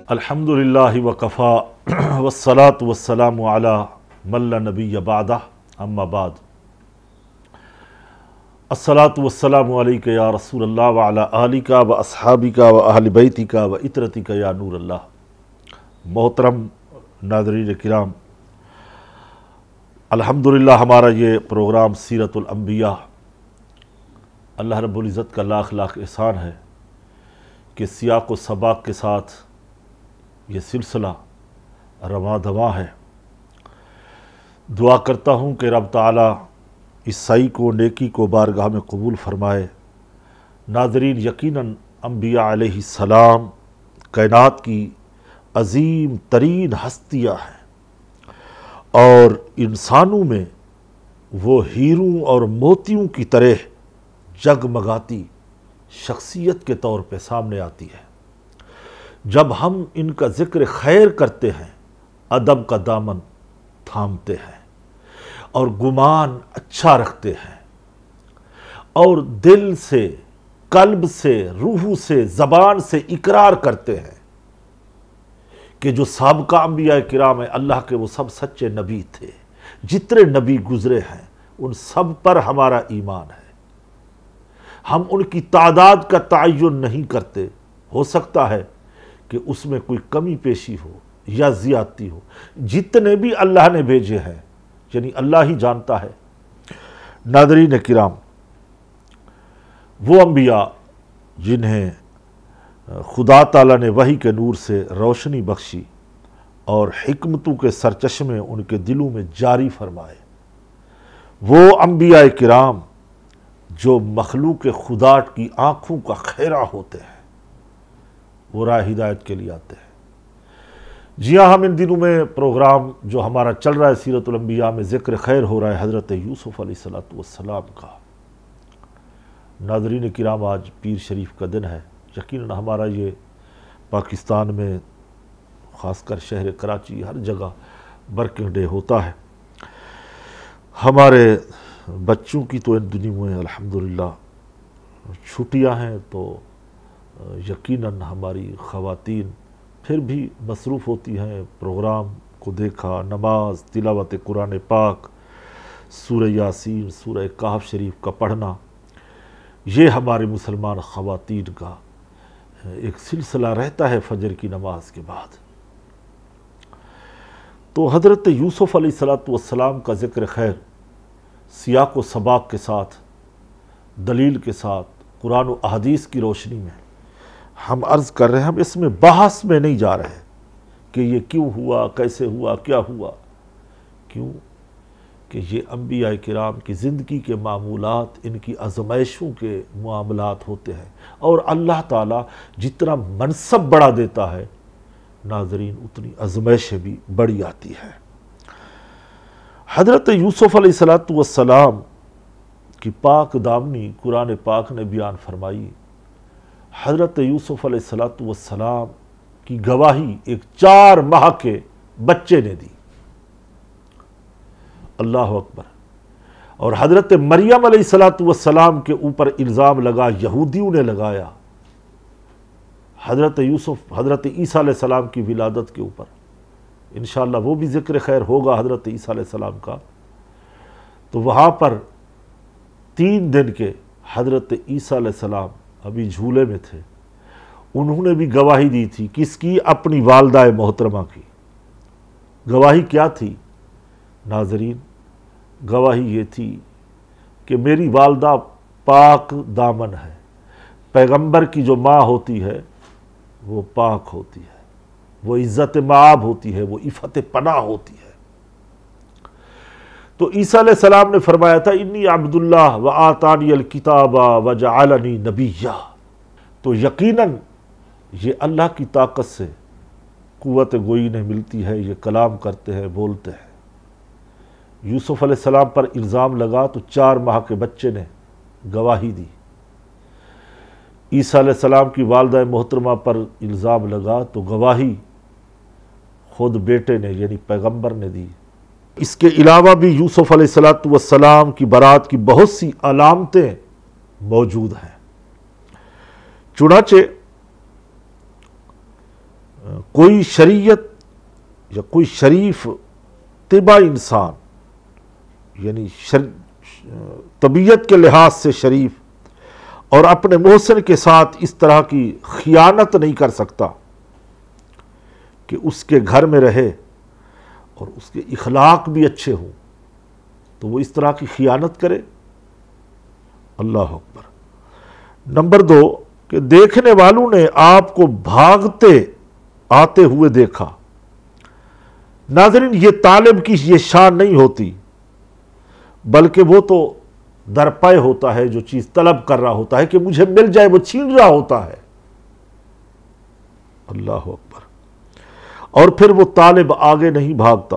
الحمدللہ وکفا والصلاة والسلام علی من لا نبی بعدہ اما بعد الصلاة والسلام علیک یا رسول اللہ وعلی آلک و اصحابک و اہل بیتک و اطرتک یا نور اللہ۔ محترم ناظرین کرام، الحمدللہ ہمارا یہ پروگرام سیرت الانبیاء اللہ رب العزت کا لاکھ لاکھ احسان ہے کہ سیاق و سباق کے ساتھ یہ سلسلہ رواں دواں ہے۔ دعا کرتا ہوں کہ رب تعالیٰ اس سعی کو، نیکی کو بارگاہ میں قبول فرمائے۔ ناظرین، یقیناً انبیاء علیہ السلام کائنات کی عظیم ترین ہستیاں ہیں اور انسانوں میں وہ ہیروں اور موتیوں کی طرح جگمگاتی شخصیت کے طور پہ سامنے آتی ہے۔ جب ہم ان کا ذکر خیر کرتے ہیں، ادب کا دامن تھامتے ہیں اور گمان اچھا رکھتے ہیں اور دل سے، قلب سے، روح سے، زبان سے اقرار کرتے ہیں کہ جو سابقہ انبیاء کرام ہیں اللہ کے، وہ سب سچے نبی تھے۔ جتنے نبی گزرے ہیں ان سب پر ہمارا ایمان ہے۔ ہم ان کی تعداد کا تعین نہیں کرتے، ہو سکتا ہے کہ اس میں کوئی کمی پیشی ہو یا زیادتی ہو۔ جتنے بھی اللہ نے بھیجے ہیں یعنی اللہ ہی جانتا ہے۔ ناظرین کرام، وہ انبیاء جنہیں خدا تعالیٰ نے وحی کے نور سے روشنی بخشی اور حکمتوں کے سرچشمے ان کے دلوں میں جاری فرمائے، وہ انبیاء کرام جو مخلوق خدا کی آنکھوں کا خیرہ ہوتے ہیں، وہ راہ ہدایت کے لیے آتے ہیں۔ جی ہاں، ہم ان دنوں میں پروگرام جو ہمارا چل رہا ہے سیرت الانبیاء میں ذکر خیر ہو رہا ہے حضرت یوسف علیہ السلام کا۔ ناظرین کرام، آج پیر شریف کا دن ہے۔ یقیناً ہمارا یہ پاکستان میں خاص کر شہر کراچی ہر جگہ ورکنگ ڈے ہوتا ہے۔ ہمارے بچوں کی تو ان دنوں میں الحمدللہ چھٹیاں ہیں، تو یقیناً ہماری خواتین پھر بھی مصروف ہوتی ہیں۔ پروگرام کو دیکھا، نماز، تلاوت قرآن پاک، سورہ یاسین، سورہ کہف شریف کا پڑھنا، یہ ہمارے مسلمان خواتین کا ایک سلسلہ رہتا ہے فجر کی نماز کے بعد۔ تو حضرت یوسف علیہ السلام کا ذکر خیر سیاق و سباق کے ساتھ، دلیل کے ساتھ، قرآن و احادیث کی روشنی میں ہم عرض کر رہے ہیں۔ ہم اس میں بحث میں نہیں جا رہے کہ یہ کیوں ہوا، کیسے ہوا، کیا ہوا۔ کیوں کہ یہ انبیاء کرام کی زندگی کے معمولات، ان کی آزمائشوں کے معاملات ہوتے ہیں، اور اللہ تعالیٰ جتنا منصب بڑھا دیتا ہے ناظرین اتنی آزمائشیں بھی بڑھی آتی ہیں۔ حضرت یوسف علیہ السلام کی پاک دامنی قرآن پاک نے بیان فرمائی۔ حضرت یوسف علیہ السلام کی گواہی ایک 4 ماہ کے بچے نے دی۔ اللہ اکبر۔ اور حضرت مریم علیہ السلام کے اوپر الزام لگا، یہودیوں نے لگایا، حضرت عیسیٰ علیہ السلام کی ولادت کے اوپر۔ انشاءاللہ وہ بھی ذکر خیر ہوگا حضرت عیسیٰ علیہ السلام کا۔ تو وہاں پر 3 دن کے حضرت عیسیٰ علیہ السلام ابھی جھولے میں تھے، انہوں نے بھی گواہی دی تھی۔ کس کی؟ اپنی والدہ محترمہ کی۔ گواہی کیا تھی ناظرین؟ گواہی یہ تھی کہ میری والدہ پاک دامن ہے۔ پیغمبر کی جو ماں ہوتی ہے وہ پاک ہوتی ہے، وہ عزت مآب ہوتی ہے، وہ عفت پناہ ہوتی ہے۔ تو عیسیٰ علیہ السلام نے فرمایا تھا، انی عبداللہ وآتانی الکتاب وجعلنی نبیہ۔ تو یقیناً یہ اللہ کی طاقت سے قوت گوئی انہیں ملتی ہے، یہ کلام کرتے ہیں، بولتے ہیں۔ یوسف علیہ السلام پر الزام لگا تو 4 ماہ کے بچے نے گواہی دی۔ عیسیٰ علیہ السلام کی والدہ محترمہ پر الزام لگا تو گواہی خود بیٹے نے یعنی پیغمبر نے دی۔ اس کے علاوہ بھی یوسف علیہ السلام کی برات کی بہت سی علامتیں موجود ہیں۔ چنانچہ کوئی شریعت یا کوئی شریف طبع انسان، یعنی طبیعت کے لحاظ سے شریف اور اپنے محسن کے ساتھ اس طرح کی خیانت نہیں کر سکتا کہ اس کے گھر میں رہے اور اس کے اخلاق بھی اچھے ہوں تو وہ اس طرح کی خیانت کرے۔ اللہ اکبر۔ نمبر 2 کہ دیکھنے والوں نے آپ کو بھاگتے آتے ہوئے دیکھا۔ ناظرین، یہ طالب کی یہ شان نہیں ہوتی، بلکہ وہ تو درپے ہوتا ہے، جو چیز طلب کر رہا ہوتا ہے کہ مجھے مل جائے، وہ چھین رہا ہوتا ہے۔ اللہ اکبر۔ اور پھر وہ طالب آگے نہیں بھاگتا،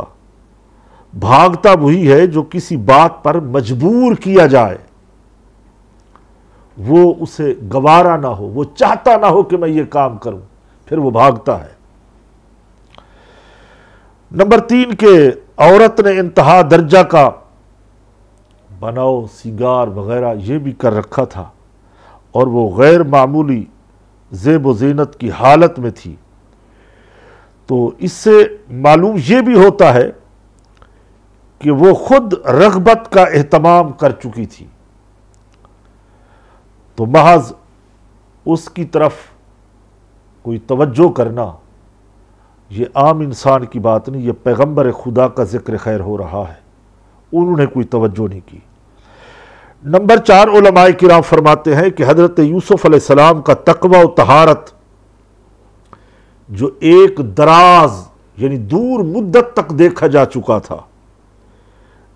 بھاگتا وہی ہے جو کسی بات پر مجبور کیا جائے، وہ اسے گوارا نہ ہو، وہ چاہتا نہ ہو کہ میں یہ کام کروں، پھر وہ بھاگتا ہے۔ نمبر 3 کہ عورت نے انتہا درجہ کا بناؤ، سنگار وغیرہ یہ بھی کر رکھا تھا اور وہ غیر معمولی زیب و زینت کی حالت میں تھی، تو اس سے معلوم یہ بھی ہوتا ہے کہ وہ خود رغبت کا اہتمام کر چکی تھی، تو محض اس کی طرف کوئی توجہ کرنا یہ عام انسان کی بات نہیں، یہ پیغمبر خدا کا ذکر خیر ہو رہا ہے، انہوں نے کوئی توجہ نہیں کی۔ نمبر 4 علماء کرام فرماتے ہیں کہ حضرت یوسف علیہ السلام کا تقوی و طہارت جو ایک دراز یعنی دور مدت تک دیکھا جا چکا تھا،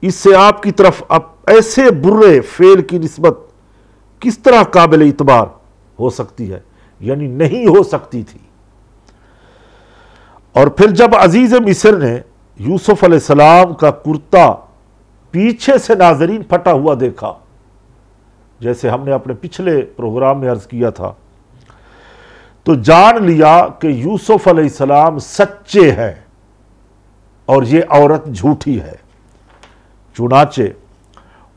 اس سے آپ کی طرف اب ایسے برے فعل کی نسبت کس طرح قابل اعتبار ہو سکتی ہے، یعنی نہیں ہو سکتی تھی۔ اور پھر جب عزیز مصر نے یوسف علیہ السلام کا کرتا پیچھے سے ناظرین پھٹا ہوا دیکھا، جیسے ہم نے اپنے پچھلے پروگرام میں عرض کیا تھا، تو جان لیا کہ یوسف علیہ السلام سچے ہیں اور یہ عورت جھوٹی ہے۔ چنانچہ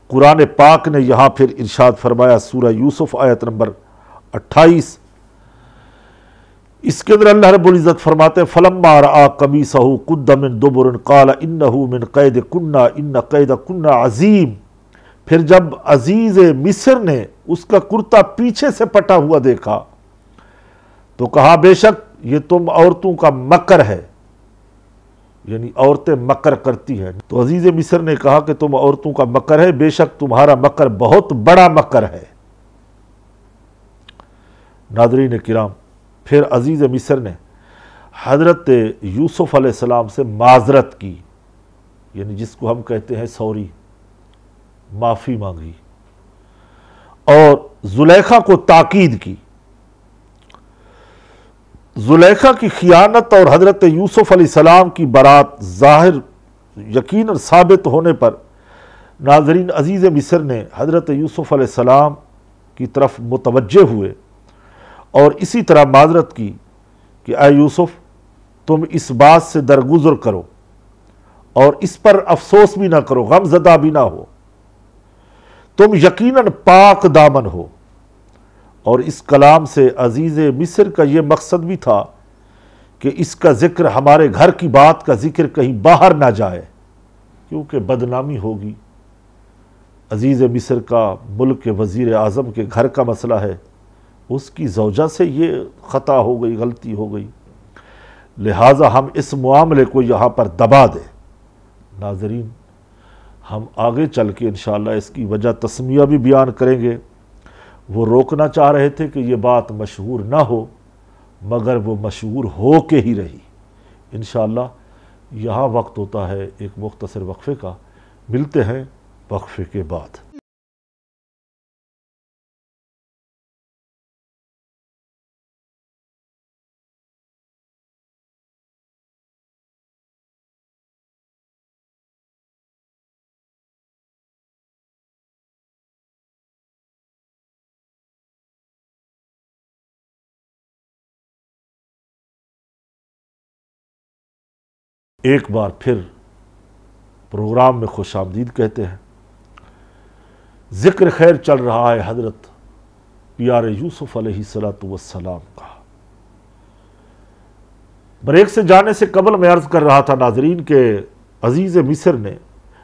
قرآن پاک نے یہاں پھر ارشاد فرمایا، سورہ یوسف آیت نمبر 28، اس کے اندر اللہ رب العزت فرماتے ہیں فَلَمَّا رَآ قَمِيصَهُ قُدَّ مِن دُبُرٍ قَالَ إِنَّهُ مِن قَيْدِكُنَّ إِنَّ قَيْدَكُنَّ عَظِيمٌ۔ پھر جب عزیز مصر نے اس کا کرتا پیچھے سے پٹا ہوا دیکھا تو کہا بے شک یہ تم عورتوں کا مکر ہے، یعنی عورتیں مکر کرتی ہیں۔ تو عزیز مصر نے کہا کہ تم عورتوں کا مکر ہے، بے شک تمہارا مکر بہت بڑا مکر ہے۔ ناظرین کرام، پھر عزیز مصر نے حضرت یوسف علیہ السلام سے معذرت کی، یعنی جس کو ہم کہتے ہیں سوری، معافی مانگی، اور زلیخا کو تاکید کی۔ زلیخا کی خیانت اور حضرت یوسف علیہ السلام کی برات ظاہر یقیناً ثابت ہونے پر ناظرین عزیز مصر نے حضرت یوسف علیہ السلام کی طرف متوجہ ہوئے اور اسی طرح معذرت کی کہ اے یوسف، تم اس بات سے درگزر کرو اور اس پر افسوس بھی نہ کرو، غم زدہ بھی نہ ہو، تم یقیناً پاک دامن ہو۔ اور اس کلام سے عزیز مصر کا یہ مقصد بھی تھا کہ اس کا ذکر ہمارے گھر کی بات کا ذکر کہیں باہر نہ جائے، کیونکہ بدنامی ہوگی۔ عزیز مصر کا ملک کے وزیر اعظم کے گھر کا مسئلہ ہے، اس کی زوجہ سے یہ خطا ہو گئی، غلطی ہو گئی، لہٰذا ہم اس معاملے کو یہاں پر دبا دیں۔ ناظرین، ہم آگے چل کے انشاءاللہ اس کی وجہ تسمیہ بھی بیان کریں گے۔ وہ روکنا چاہ رہے تھے کہ یہ بات مشہور نہ ہو، مگر وہ مشہور ہو کے ہی رہی۔ انشاءاللہ یہاں وقت ہوتا ہے ایک مختصر وقفے کا، ملتے ہیں وقفے کے بعد۔ ایک بار پھر پروگرام میں خوش آمدید کہتے ہیں۔ ذکر خیر چل رہا ہے حضرت پیارے یوسف علیہ السلام کا۔ بریک سے جانے سے قبل میں عرض کر رہا تھا ناظرین کہ عزیز مصر نے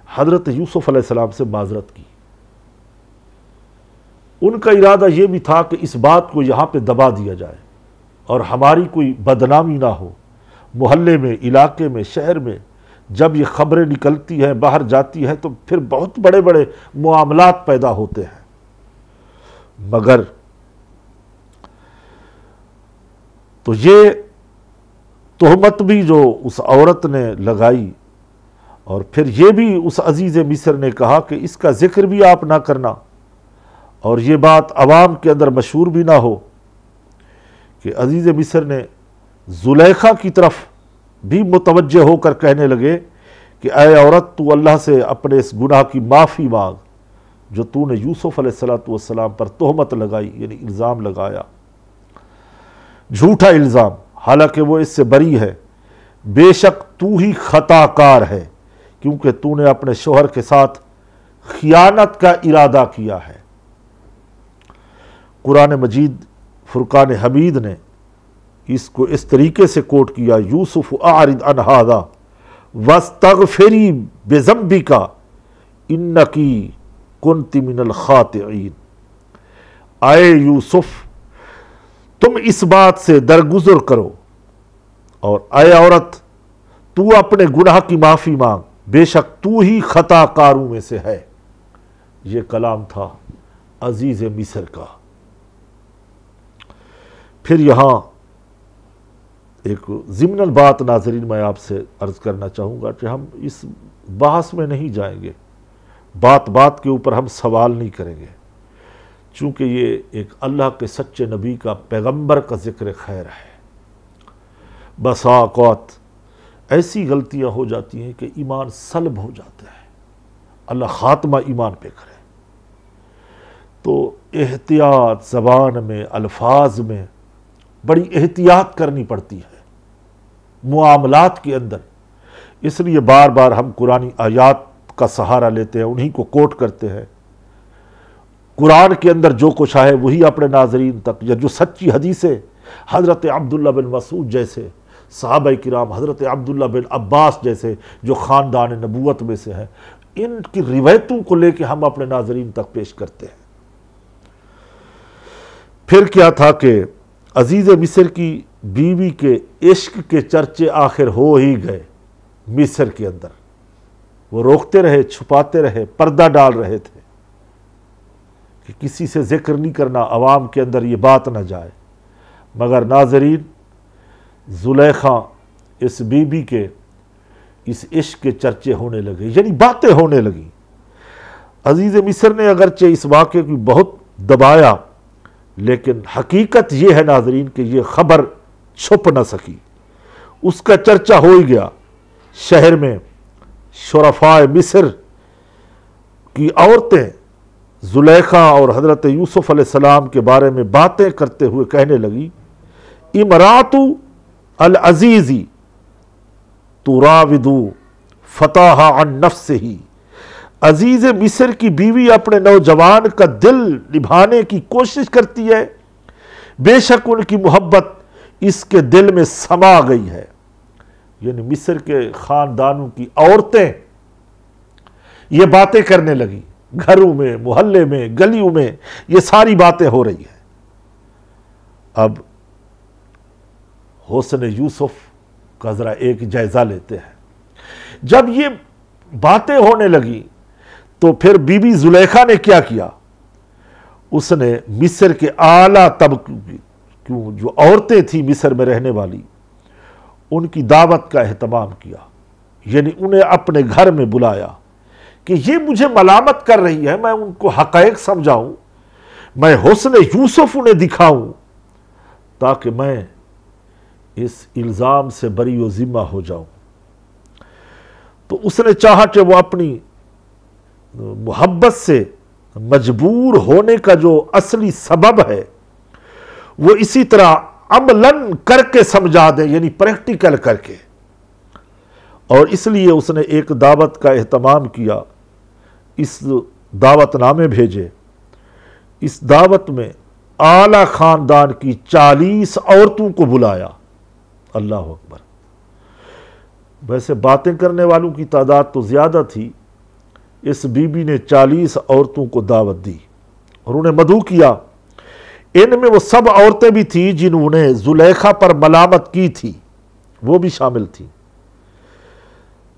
حضرت یوسف علیہ السلام سے معذرت کی. ان کا ارادہ یہ بھی تھا کہ اس بات کو یہاں پہ دبا دیا جائے اور ہماری کوئی بدنامی نہ ہو. محلے میں، علاقے میں، شہر میں جب یہ خبریں نکلتی ہیں، باہر جاتی ہیں، تو پھر بہت بڑے بڑے معاملات پیدا ہوتے ہیں. مگر تو یہ تہمت بھی جو اس عورت نے لگائی، اور پھر یہ بھی اس عزیز مصر نے کہا کہ اس کا ذکر بھی آپ نہ کرنا، اور یہ بات عوام کے اندر مشہور بھی نہ ہو، کہ عزیز مصر نے زلیخا کی طرف بھی متوجہ ہو کر کہنے لگے کہ اے عورت، تو اللہ سے اپنے اس گناہ کی معافی مانگ جو تو نے یوسف علیہ السلام پر تہمت لگائی، یعنی الزام لگایا، جھوٹا الزام، حالانکہ وہ اس سے بری ہے. بے شک تو ہی خطا کار ہے، کیونکہ تو نے اپنے شوہر کے ساتھ خیانت کا ارادہ کیا ہے. قرآن مجید فرقان حمید نے اس کو اس طریقے سے کوٹ کیا: یوسف اعرض عن ھذا واستغفری بذنبک انکی کنت من الخاطئین. اے یوسف، تم اس بات سے درگزر کرو، اور اے عورت، تو اپنے گناہ کی معافی مانگ، بے شک تو ہی خطا کاروں میں سے ہے. یہ کلام تھا عزیز مصر کا. پھر یہاں ایک ضمن بات ناظرین میں آپ سے عرض کرنا چاہوں گا کہ ہم اس بحث میں نہیں جائیں گے، بات بات کے اوپر ہم سوال نہیں کریں گے، چونکہ یہ ایک اللہ کے سچے نبی کا، پیغمبر کا ذکر خیر ہے. بسا اوقات ایسی غلطیاں ہو جاتی ہیں کہ ایمان سلب ہو جاتا ہے. اللہ خاتمہ ایمان پہ کرے. تو احتیاط، زبان میں، الفاظ میں بڑی احتیاط کرنی پڑتی ہے معاملات کے اندر. اس لیے بار بار ہم قرآنی آیات کا سہارا لیتے ہیں، انہی کو کوٹ کرتے ہیں. قرآن کے اندر جو کچھ آئے وہی اپنے ناظرین تک، یا جو سچی حدیثیں حضرت عبداللہ بن مسعود جیسے صحابہ کرام، حضرت عبداللہ بن عباس جیسے جو خاندان نبوت میں سے ہیں، ان کی روایتوں کو لے کے ہم اپنے ناظرین تک پیش کرتے ہیں. پھر کیا تھا کہ عزیز مصر کی بیوی کے عشق کے چرچے آخر ہو ہی گئے مصر کے اندر. وہ روکتے رہے، چھپاتے رہے، پردہ ڈال رہے تھے کہ کسی سے ذکر نہیں کرنا، عوام کے اندر یہ بات نہ جائے. مگر ناظرین، زلیخا اس بیوی کے اس عشق کے چرچے ہونے لگے، یعنی باتیں ہونے لگیں. عزیز مصر نے اگرچہ اس واقعے کو بہت دبایا، لیکن حقیقت یہ ہے ناظرین کہ یہ خبر چھپ نہ سکی. اس کا چرچہ ہو ہی گیا شہر میں. شرفاء مصر کی عورتیں زلیخا اور حضرت یوسف علیہ السلام کے بارے میں باتیں کرتے ہوئے کہنے لگی: امرات العزیز تراود فتاها عن نفسه. عزیز مصر کی بیوی اپنے نوجوان کا دل نبھانے کی کوشش کرتی ہے، بے شک ان کی محبت اس کے دل میں سما گئی ہے. یعنی مصر کے خاندانوں کی عورتیں یہ باتیں کرنے لگی، گھروں میں، محلے میں، گلیوں میں یہ ساری باتیں ہو رہی ہیں. اب حسن یوسف کا ذرا ایک جائزہ لیتے ہیں. جب یہ باتیں ہونے لگی تو پھر بی بی زلیخا نے کیا کیا؟ اس نے مصر کے اعلیٰ طبقے کی جو عورتیں تھیں مصر میں رہنے والی، ان کی دعوت کا اہتمام کیا. یعنی انہیں اپنے گھر میں بلایا کہ یہ مجھے ملامت کر رہی ہے، میں ان کو حقائق سمجھاؤں، میں حسن یوسف انہیں دکھاؤں، تاکہ میں اس الزام سے بری و ذمہ ہو جاؤں. تو اس نے چاہا کہ وہ اپنی محبت سے مجبور ہونے کا جو اصلی سبب ہے وہ اسی طرح عملاً کر کے سمجھا دیں، یعنی پریکٹیکل کر کے. اور اس لیے اس نے ایک دعوت کا اہتمام کیا، اس دعوت نامے بھیجے. اس دعوت میں اعلیٰ خاندان کی 40 عورتوں کو بلایا. اللہ اکبر! ویسے باتیں کرنے والوں کی تعداد تو زیادہ تھی، اس بی بی نے 40 عورتوں کو دعوت دی اور انہیں مدعو کیا۔ ان میں وہ سب عورتیں بھی تھیں جنہوں نے زلیخا پر ملامت کی تھی، وہ بھی شامل تھیں۔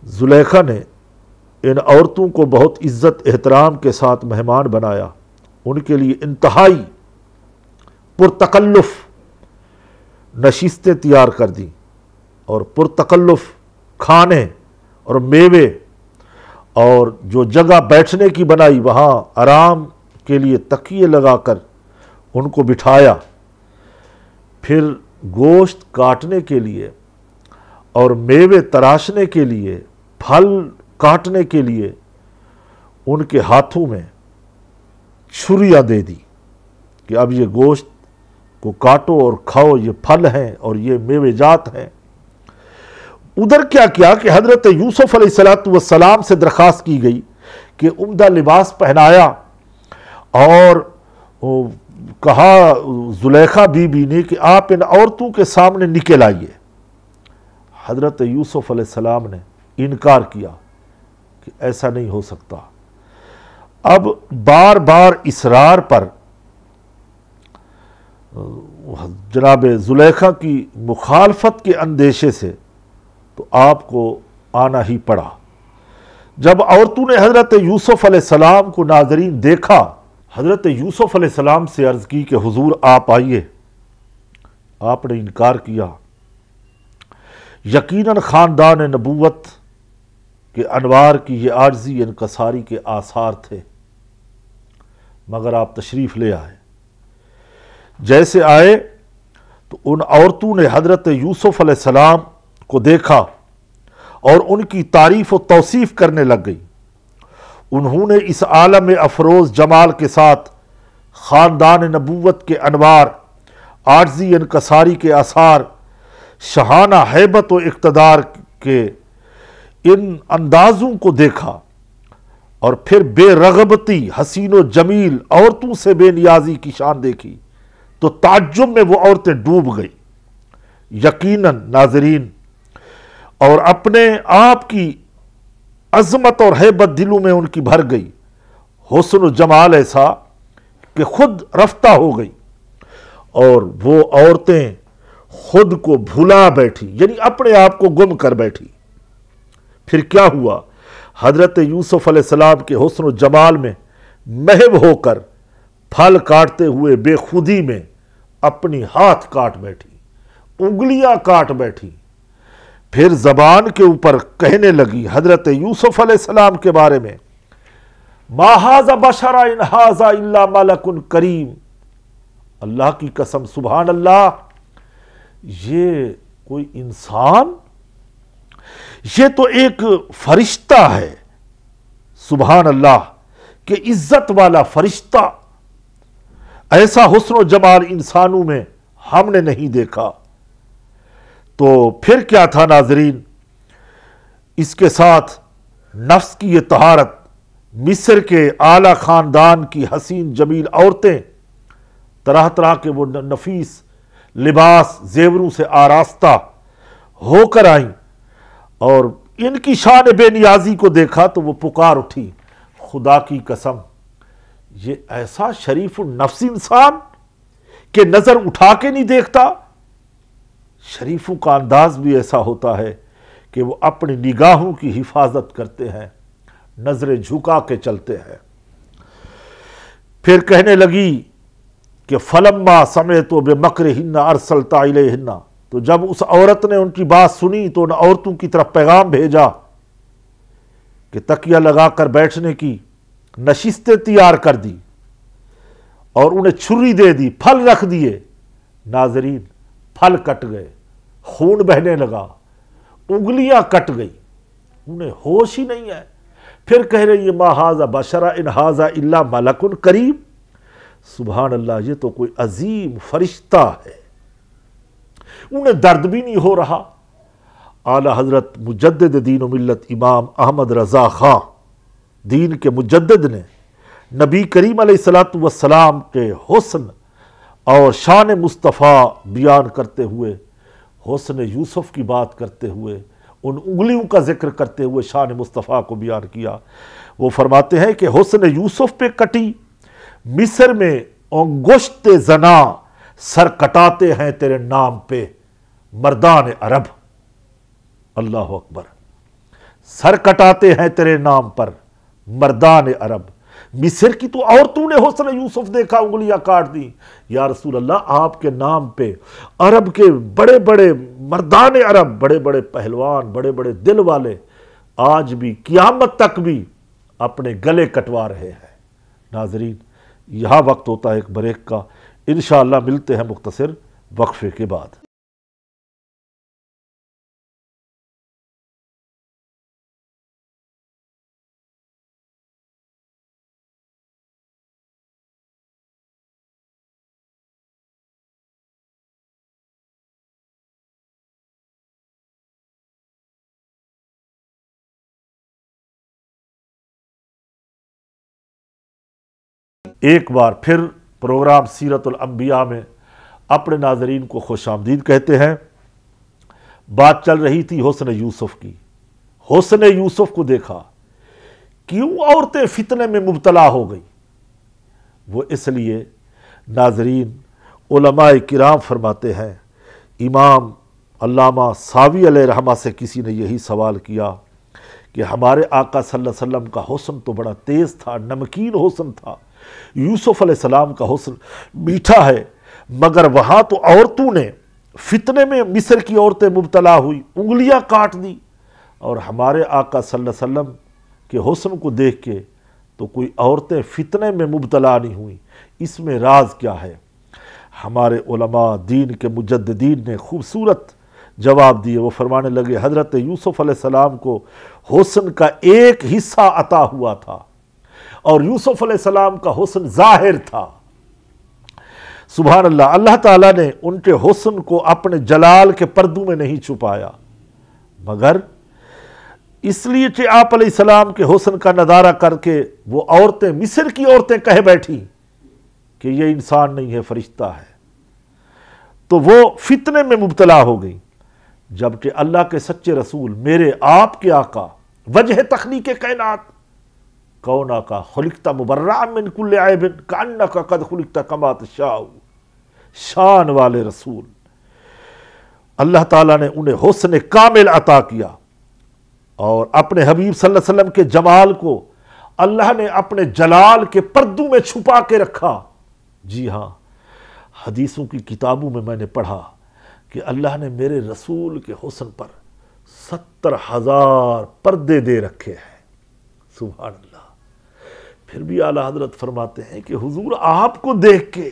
زلیخا نے ان عورتوں کو بہت عزت احترام کے ساتھ مہمان بنایا، ان کے لیے انتہائی پرتکلف نشستیں تیار کر دیں اور پرتکلف کھانے اور میوے، اور جو جگہ بیٹھنے کی بنائی وہاں آرام کے لیے تکیے لگا کر ان کو بٹھایا۔ پھر گوشت کاٹنے کے لیے اور میوے تراشنے کے لیے، پھل کاٹنے کے لیے ان کے ہاتھوں میں چھریاں دے دی کہ اب یہ گوشت کو کاٹو اور کھاؤ، یہ پھل ہیں اور یہ میوے جات ہیں۔ ادھر کیا کیا کہ حضرت یوسف علیہ السلام سے درخواست کی گئی کہ عمدہ لباس پہنایا، اور کہا زلیخا بی بی نے کہ آپ ان عورتوں کے سامنے نکل آئیے۔ حضرت یوسف علیہ السلام نے انکار کیا کہ ایسا نہیں ہو سکتا۔ اب بار بار اصرار پر جناب زلیخا کی مخالفت کے اندیشے سے تو آپ کو آنا ہی پڑا۔ جب عورتوں نے حضرت یوسف علیہ السلام کو ناظرین دیکھا، حضرت یوسف علیہ السلام سے عرض کی کہ حضور آپ آئیے۔ آپ نے انکار کیا۔ یقیناً خاندان نبوت کے انوار کی یہ عاجزی انکساری کے آثار تھے، مگر آپ تشریف لے آئے۔ جیسے آئے تو ان عورتوں نے حضرت یوسف علیہ السلام کو دیکھا اور ان کی تعریف و توصیف کرنے لگ گئی۔ انہوں نے اس عالم افروز جمال کے ساتھ خاندان نبوت کے انوار، عاجزی انکساری کے آثار، شاہانہ ہیبت و اقتدار کے ان اندازوں کو دیکھا، اور پھر بے رغبتی حسین و جمیل عورتوں سے بے نیازی کی شان دیکھی تو تعجب میں وہ عورتیں ڈوب گئی۔ یقیناً ناظرین، اور اپنے آپ کی عظمت اور ہیبت دلوں میں ان کی بھر گئی، حسن و جمال ایسا کہ خود رفتہ ہو گئی، اور وہ عورتیں خود کو بھلا بیٹھی، یعنی اپنے آپ کو گم کر بیٹھی۔ پھر کیا ہوا؟ حضرت یوسف علیہ السلام کے حسن و جمال میں محو ہو کر پھل کاٹتے ہوئے بے خودی میں اپنی ہاتھ کاٹ بیٹھی، انگلیاں کاٹ بیٹھی۔ پھر زبان کے اوپر کہنے لگی حضرت یوسف علیہ السلام کے بارے میں، ما ھذا بشر ان ھذا الا ملک کریم۔ اللہ کی قسم، سبحان اللہ، یہ کوئی انسان، یہ تو ایک فرشتہ ہے، سبحان اللہ، کہ عزت والا فرشتہ۔ ایسا حسن و جمال انسانوں میں ہم نے نہیں دیکھا۔ تو پھر کیا تھا ناظرین؟ اس کے ساتھ نفس کی یہ طہارت، مصر کے اعلیٰ خاندان کی حسین جمیل عورتیں طرح طرح کے وہ نفیس لباس زیوروں سے آراستہ ہو کر آئیں، اور ان کی شان بے نیازی کو دیکھا تو وہ پکار اٹھی، خدا کی قسم، یہ ایسا شریف النفس انسان کہ نظر اٹھا کے نہیں دیکھتا۔ شریفوں کا انداز بھی ایسا ہوتا ہے کہ وہ اپنی نگاہوں کی حفاظت کرتے ہیں، نظریں جھکا کے چلتے ہیں۔ پھر کہنے لگی کہ فلما سمعت بمکرہن ارسلت الیہن، تو جب اس عورت نے ان کی بات سنی تو ان عورتوں کی طرف پیغام بھیجا کہ تکیہ لگا کر بیٹھنے کی نشستیں تیار کر دی، اور انہیں چھری دے دی، پھل رکھ دیے۔ ناظرین، پھل کٹ گئے، خون بہنے لگا، انگلیاں کٹ گئی، انہیں ہوش ہی نہیں ہے۔ پھر کہہ رہی ہے ما ھذا بشر ان ھذا الا ملک کریم۔ سبحان اللہ، یہ تو کوئی عظیم فرشتہ ہے۔ انہیں درد بھی نہیں ہو رہا۔ اعلی حضرت مجدد دین و ملت امام احمد رضا خاں، دین کے مجدد، نے نبی کریم علیہ السلام کے حسن اور شان مصطفیٰ بیان کرتے ہوئے، حسن یوسف کی بات کرتے ہوئے ان انگلیوں کا ذکر کرتے ہوئے شان مصطفیٰ کو بیان کیا۔ وہ فرماتے ہیں کہ حسن یوسف پہ کٹی مصر میں انگشت زنا، سر کٹاتے ہیں تیرے نام پہ مردان عرب۔ اللہ اکبر، سر کٹاتے ہیں تیرے نام پر مردان عرب۔ مصر کی تو عورتوں نے حسن یوسف دیکھا، انگلیاں کاٹ دی۔ یا رسول اللہ، آپ کے نام پہ عرب کے بڑے بڑے مردان عرب، بڑے بڑے پہلوان، بڑے بڑے دل والے آج بھی قیامت تک بھی اپنے گلے کٹوا رہے ہیں۔ ناظرین، یہاں وقت ہوتا ہے ایک بریک کا، انشاءاللہ ملتے ہیں مختصر وقفے کے بعد۔ ایک بار پھر پروگرام سیرت الانبیاء میں اپنے ناظرین کو خوش آمدید کہتے ہیں۔ بات چل رہی تھی حسن یوسف کی۔ حسن یوسف کو دیکھا، کیوں عورتیں فتنے میں مبتلا ہو گئی؟ وہ اس لیے ناظرین، علماء کرام فرماتے ہیں، امام علامہ ساوی علیہ رحمہ سے کسی نے یہی سوال کیا کہ ہمارے آقا صلی اللہ علیہ وسلم کا حسن تو بڑا تیز تھا، نمکین حسن تھا، یوسف علیہ السلام کا حسن میٹھا ہے، مگر وہاں تو عورتوں نے فتنے میں مصر کی عورتیں مبتلا ہوئی، انگلیاں کاٹ دی، اور ہمارے آقا صلی اللہ علیہ وسلم کے حسن کو دیکھ کے تو کوئی عورتیں فتنے میں مبتلا نہیں ہوئیں۔ اس میں راز کیا ہے؟ ہمارے علماء دین کے مجددین نے خوبصورت جواب دیے۔ وہ فرمانے لگے، حضرت یوسف علیہ السلام کو حسن کا ایک حصہ عطا ہوا تھا، اور یوسف علیہ السلام کا حسن ظاہر تھا۔ سبحان اللہ، اللہ تعالیٰ نے ان کے حسن کو اپنے جلال کے پردوں میں نہیں چھپایا، مگر اس لیے کہ آپ علیہ السلام کے حسن کا نظارہ کر کے وہ عورتیں، مصر کی عورتیں کہہ بیٹھی کہ یہ انسان نہیں ہے، فرشتہ ہے، تو وہ فتنے میں مبتلا ہو گئی۔ جبکہ اللہ کے سچے رسول، میرے آپ کے آقا، وجہ تخلیق کائنات، کونا کا خلقت مبرأ من کل عیب کأنک قد خلقت کما تشاء، شان والے رسول، اللہ تعالیٰ نے انہیں حسن کامل عطا کیا، اور اپنے حبیب صلی اللہ علیہ وسلم کے جمال کو اللہ نے اپنے جلال کے پردوں میں چھپا کے رکھا۔ جی ہاں، حدیثوں کی کتابوں میں نے پڑھا کہ اللہ نے میرے رسول کے حسن پر 70,000 پردے دے رکھے ہیں۔ سبحان اللہ۔ پھر بھی اعلیٰ حضرت فرماتے ہیں کہ حضور آپ کو دیکھ کے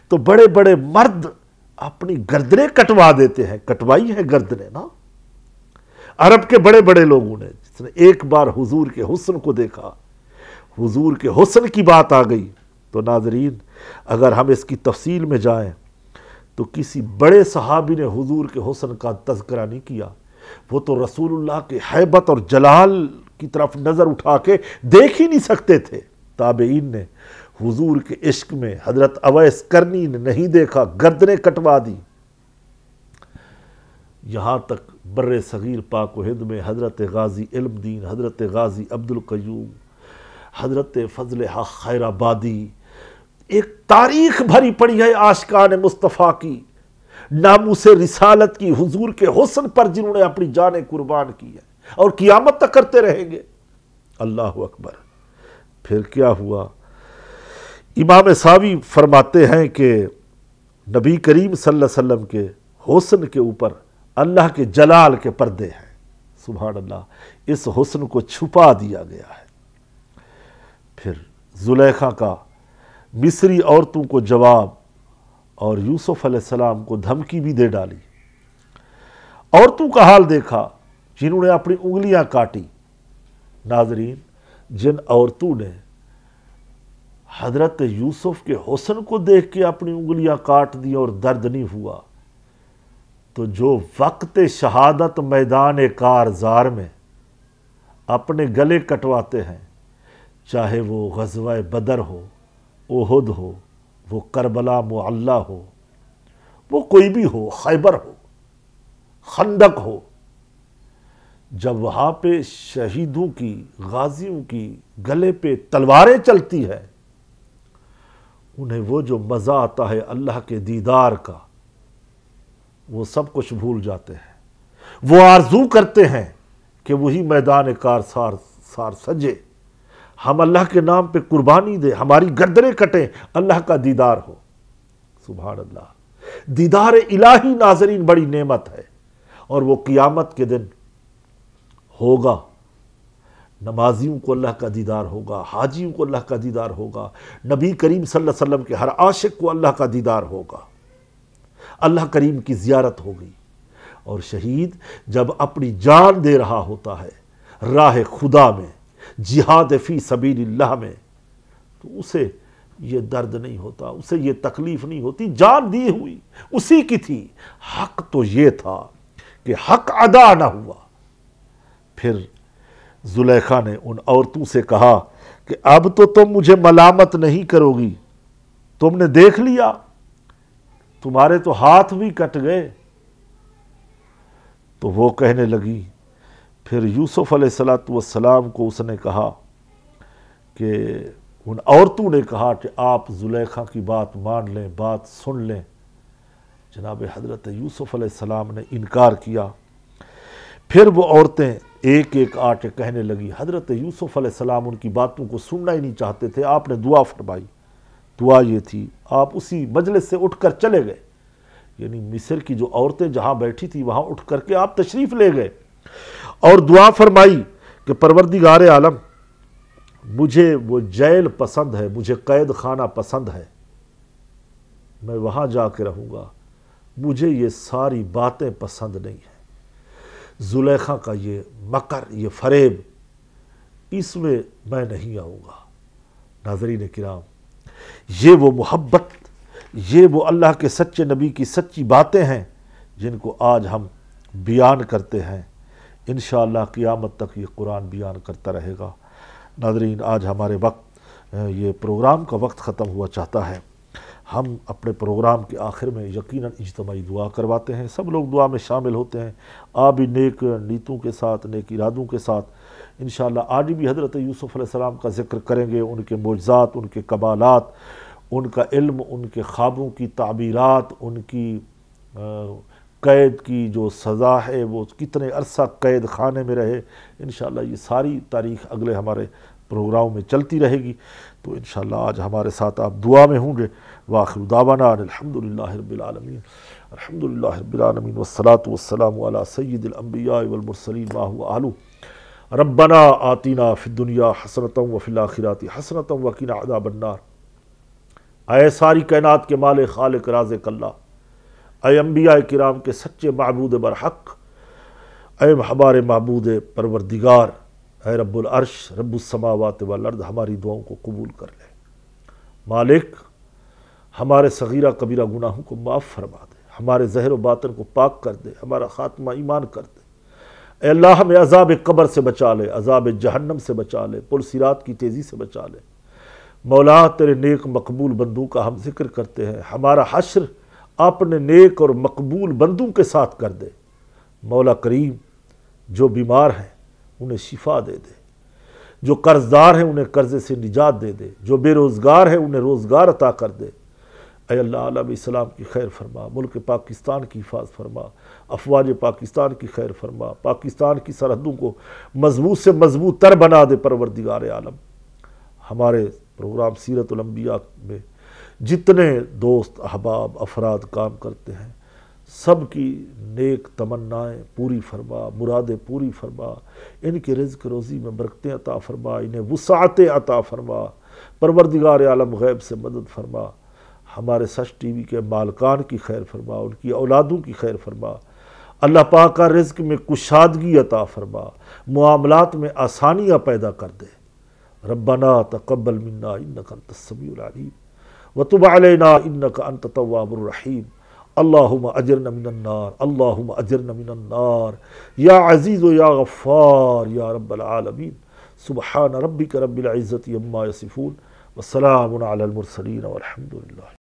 تو بڑے بڑے مرد اپنی گردنیں کٹوا دیتے ہیں، کٹوائی ہیں گردنیں نا۔ عرب کے بڑے بڑے لوگوں نے، جس نے ایک بار حضور کے حسن کو دیکھا، حضور کے حسن کی بات آ گئی تو ناظرین، اگر ہم اس کی تفصیل میں جائیں تو کسی بڑے صحابی نے حضور کے حسن کا تذکرہ نہیں کیا، وہ تو رسول اللہ کے ہیبت اور جلال کی طرف نظر اٹھا کے دیکھ ہی نہیں سکتے تھے۔ تابعین نے حضور کے عشق میں حضرت اویس کرنی نے نہیں دیکھا، گردنیں کٹوا دی۔ یہاں تک بر صغیر پاک و ہند میں حضرت غازی علم دین، حضرت غازی عبد القیوم، حضرت فضل حق خیر آبادی، ایک تاریخ بھری پڑی ہے عاشقان مصطفیٰ کی، ناموس رسالت کی، حضور کے حسن پر جنہوں نے اپنی جانیں قربان کی ہے اور قیامت تک کرتے رہیں گے۔ اللہ اکبر۔ پھر کیا ہوا؟ امام ساوی فرماتے ہیں کہ نبی کریم صلی اللہ علیہ وسلم کے حسن کے اوپر اللہ کے جلال کے پردے ہیں۔ سبحان اللہ، اس حسن کو چھپا دیا گیا ہے۔ پھر زلیخا کا مصری عورتوں کو جواب اور یوسف علیہ السلام کو دھمکی بھی دے ڈالی۔ عورتوں کا حال دیکھا جنہوں نے اپنی انگلیاں کاٹی۔ ناظرین، جن عورتوں نے حضرت یوسف کے حسن کو دیکھ کے اپنی انگلیاں کاٹ دی اور درد نہیں ہوا، تو جو وقت شہادت میدان کارزار میں اپنے گلے کٹواتے ہیں، چاہے وہ غزوہ بدر ہو، احد ہو، وہ کربلا معلی ہو، وہ کوئی بھی ہو، خیبر ہو، خندق ہو، جب وہاں پہ شہیدوں کی، غازیوں کی گلے پہ تلواریں چلتی ہے، انہیں وہ جو مزہ آتا ہے اللہ کے دیدار کا، وہ سب کچھ بھول جاتے ہیں۔ وہ آرزو کرتے ہیں کہ وہی میدان کارسار سجے، ہم اللہ کے نام پہ قربانی دیں، ہماری گردنیں کٹیں، اللہ کا دیدار ہو۔ سبحان اللہ، دیدار الہی ناظرین بڑی نعمت ہے، اور وہ قیامت کے دن ہوگا۔ نمازیوں کو اللہ کا دیدار ہوگا، حاجیوں کو اللہ کا دیدار ہوگا، نبی کریم صلی اللہ علیہ وسلم کے ہر عاشق کو اللہ کا دیدار ہوگا، اللہ کریم کی زیارت ہوگی۔ اور شہید جب اپنی جان دے رہا ہوتا ہے راہ خدا میں، جہاد فی سبیل اللہ میں، تو اسے یہ درد نہیں ہوتا، اسے یہ تکلیف نہیں ہوتی، جان دی ہوئی اسی کی تھی۔ حق تو یہ تھا کہ حق ادا نہ ہوا۔ پھر زلیخا نے ان عورتوں سے کہا کہ اب تو تم مجھے ملامت نہیں کرو گی، تم نے دیکھ لیا، تمہارے تو ہاتھ بھی کٹ گئے۔ تو وہ کہنے لگی، پھر یوسف علیہ السلام کو اس نے کہا کہ ان عورتوں نے کہا کہ آپ زلیخا کی بات مان لیں، بات سن لیں۔ جناب حضرت یوسف علیہ السلام نے انکار کیا۔ پھر وہ عورتیں ایک ایک آ کے کہنے لگی، حضرت یوسف علیہ السلام ان کی باتوں کو سننا ہی نہیں چاہتے تھے، آپ نے دعا فرمائی۔ دعا یہ تھی، آپ اسی مجلس سے اٹھ کر چلے گئے، یعنی مصر کی جو عورتیں جہاں بیٹھی تھی وہاں اٹھ کر کے آپ تشریف لے گئے اور دعا فرمائی کہ پروردگار عالم، مجھے وہ جیل پسند ہے، مجھے قید خانہ پسند ہے، میں وہاں جا کے رہوں گا، مجھے یہ ساری باتیں پسند نہیں ہیں۔ زلیخا کا یہ مکر، یہ فریب، اس میں میں نہیں آؤں گا۔ ناظرین کرام، یہ وہ محبت، یہ وہ اللہ کے سچے نبی کی سچی باتیں ہیں جن کو آج ہم بیان کرتے ہیں۔ انشاءاللہ قیامت تک یہ قرآن بیان کرتا رہے گا۔ ناظرین، آج ہمارے وقت، یہ پروگرام کا وقت ختم ہوا چاہتا ہے۔ ہم اپنے پروگرام کے آخر میں یقیناً اجتماعی دعا کرواتے ہیں، سب لوگ دعا میں شامل ہوتے ہیں۔ آپ بھی نیک نیتوں کے ساتھ، نیک ارادوں کے ساتھ انشاءاللہ آج بھی حضرت یوسف علیہ السلام کا ذکر کریں گے، ان کے معجزات، ان کے کمالات، ان کا علم، ان کے خوابوں کی تعبیرات، ان کی قید کی جو سزا ہے، وہ کتنے عرصہ قید خانے میں رہے، انشاءاللہ یہ ساری تاریخ اگلے ہمارے پروگرام میں چلتی رہے گی۔ تو انشاءاللہ آج ہمارے ساتھ آپ دعا میں ہوں گے۔ وآخر دعوانا الحمدللہ رب العالمین، الحمدللہ رب العالمین، والصلاة والسلام علی سید الانبیاء والمرسلین وآلہ آلہ۔ ربنا آتینا فی الدنیا حسنۃ وفی الآخرۃ حسنۃ وقنا عذاب النار۔ اے ساری کائنات کے مالک، خالق، رازق اللہ، اے انبیاء کرام کے سچے معبود برحق، اے ہمارے معبود پروردگار، اے رب العرش، رب السماوات والارض، ہماری دعاؤں کو قبول کر لے۔ مالک، ہمارے صغیرہ کبیرہ گناہوں کو معاف فرما دے، ہمارے ظاہر و باطن کو پاک کر دے، ہمارا خاتمہ ایمان کر دے۔ اے اللہ، ہمیں عذاب قبر سے بچا لے، عذاب جہنم سے بچا لے، پل صراط کی تیزی سے بچا لے۔ مولا، تیرے نیک مقبول بندوں کا ہم ذکر کرتے ہیں، ہمارا حشر اپنے نیک اور مقبول بندوں کے ساتھ کر دے۔ مولا کریم، جو بیمار ہیں انہیں شفا دے دے، جو قرض دار ہیں انہیں قرضے سے نجات دے دے، جو بے روزگار ہیں انہیں روزگار عطا کر دے۔ اے اللہ، عالم اسلام کی خیر فرما، ملک پاکستان کی حفاظت فرما، افواج پاکستان کی خیر فرما، پاکستان کی سرحدوں کو مضبوط سے مضبوط تر بنا دے پروردگار عالم۔ ہمارے پروگرام سیرت الانبیاء میں جتنے دوست، احباب، افراد کام کرتے ہیں، سب کی نیک تمنائیں پوری فرما، مرادیں پوری فرما، ان کے رزق روزی میں برکتیں عطا فرما، انہیں وسعتیں عطا فرما، پروردگار عالم غیب سے مدد فرما۔ ہمارے سچ ٹی وی کے مالکان کی خیر فرما، ان کی اولادوں کی خیر فرما۔ اللہ پاک کا رزق میں کشادگی عطا فرما، معاملات میں آسانیاں پیدا کر دے۔ ربنا تقبل منا انک انت السمیع العلیم وتب علینا انک انت التواب الرحیم۔ اللہم اجرنا من النار، اللہم اجرنا من النار، یا عزیز و یا غفار یا رب العالمین۔ سبحان ربک رب العزت عما یصفون، والسلام علی المرسلین والحمد للہ۔